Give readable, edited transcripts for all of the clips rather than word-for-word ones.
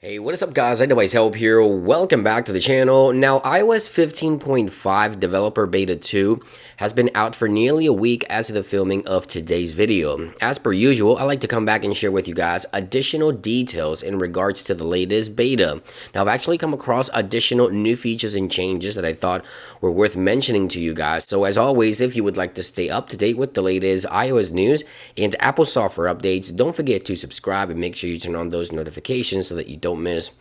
Hey, what is up guys, iOS Help here, welcome back to the channel. Now iOS 15.5 Developer Beta 2 has been out for nearly a week as of the filming of today's video. As per usual, I like to come back and share with you guys additional details in regards to the latest beta. Now I've actually come across additional new features and changes that I thought were worth mentioning to you guys. So as always, if you would like to stay up to date with the latest iOS news and Apple software updates, don't forget to subscribe and make sure you turn on those notifications so that you don't miss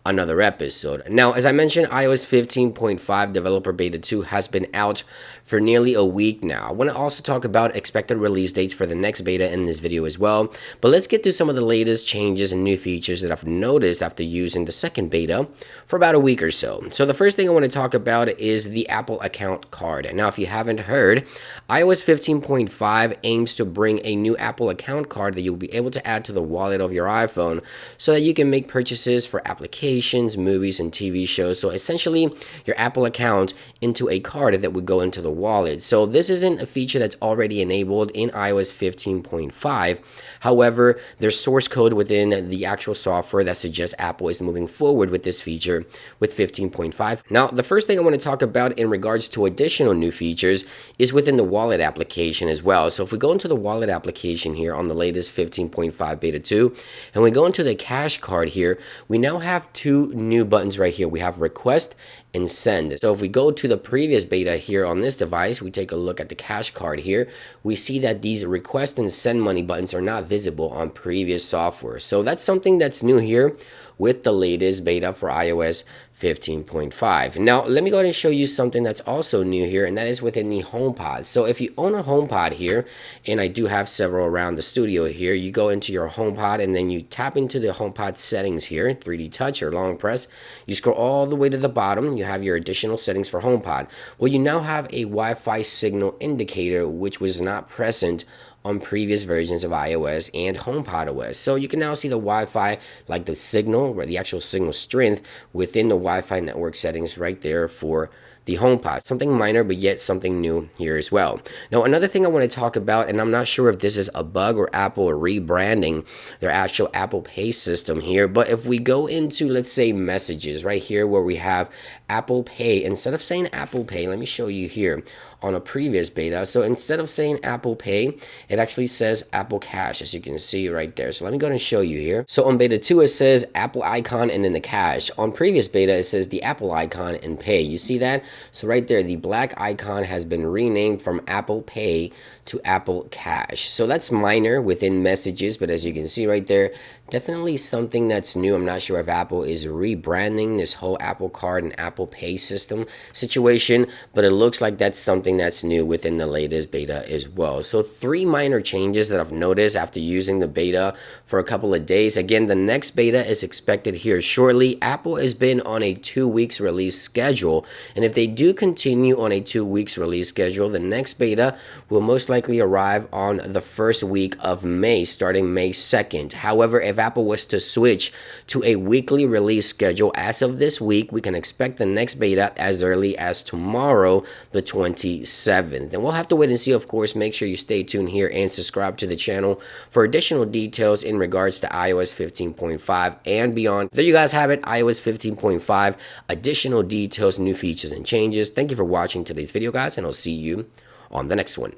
another episode. Now, as I mentioned, iOS 15.5 Developer Beta 2 has been out for nearly a week now. I want to also talk about expected release dates for the next beta in this video as well. But let's get to some of the latest changes and new features that I've noticed after using the second beta for about a week or so. So the first thing I want to talk about is the Apple account card. Now, if you haven't heard, iOS 15.5 aims to bring a new Apple account card that you'll be able to add to the wallet of your iPhone so that you can make purchases for applications, movies, and TV shows. So essentially your Apple account into a card that would go into the wallet. So this isn't a feature that's already enabled in iOS 15.5. However, there's source code within the actual software that suggests Apple is moving forward with this feature with 15.5. Now, the first thing I want to talk about in regards to additional new features is within the wallet application as well. So if we go into the wallet application here on the latest 15.5 beta 2 and we go into the cash card here, we now have two new buttons right here. We have request and send. So if we go to the previous beta here on this device, we take a look at the cash card here, we see that these request and send money buttons are not visible on previous software. So that's something that's new here with the latest beta for iOS 15.5. Now, let me go ahead and show you something that's also new here, and that is within the HomePod. So if you own a HomePod here, and I do have several around the studio here, you go into your HomePod and then you tap into the HomePod settings here, 3D touch or long press. You scroll all the way to the bottom, you have your additional settings for HomePod. Well, you now have a Wi-Fi signal indicator, which was not present on previous versions of iOS and HomePod OS. So you can now see the Wi-Fi, like the signal, or the actual signal strength within the Wi-Fi network settings right there for the HomePod. Something minor, but yet something new here as well. Now, another thing I want to talk about, and I'm not sure if this is a bug or Apple rebranding their actual Apple Pay system here, but if we go into, let's say, messages right here where we have Apple Pay, instead of saying Apple Pay, let me show you here on a previous beta. So instead of saying Apple Pay, it actually says Apple Cash, as you can see right there. So let me go ahead and show you here. So on beta 2, it says Apple icon and then the cash. On previous beta, it says the Apple icon and pay. You see that? So right there, the black icon has been renamed from Apple Pay to Apple Cash. So that's minor within messages, but as you can see right there, definitely something that's new. I'm not sure if Apple is rebranding this whole Apple Card and Apple Pay system situation, but it looks like that's something that's new within the latest beta as well. So three minor changes that I've noticed after using the beta for a couple of days. Again, the next beta is expected here shortly. Apple has been on a 2 weeks release schedule, and if they do continue on a 2 weeks release schedule, the next beta will most likely arrive on the first week of May, starting May 2nd. However, if Apple was to switch to a weekly release schedule as of this week, we can expect the next beta as early as tomorrow, the 27th. And we'll have to wait and see, of course. Make sure you stay tuned here and subscribe to the channel for additional details in regards to iOS 15.5 and beyond. There you guys have it, iOS 15.5, additional details, new features, and changes. Thank you for watching today's video, guys, and I'll see you on the next one.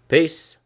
Peace.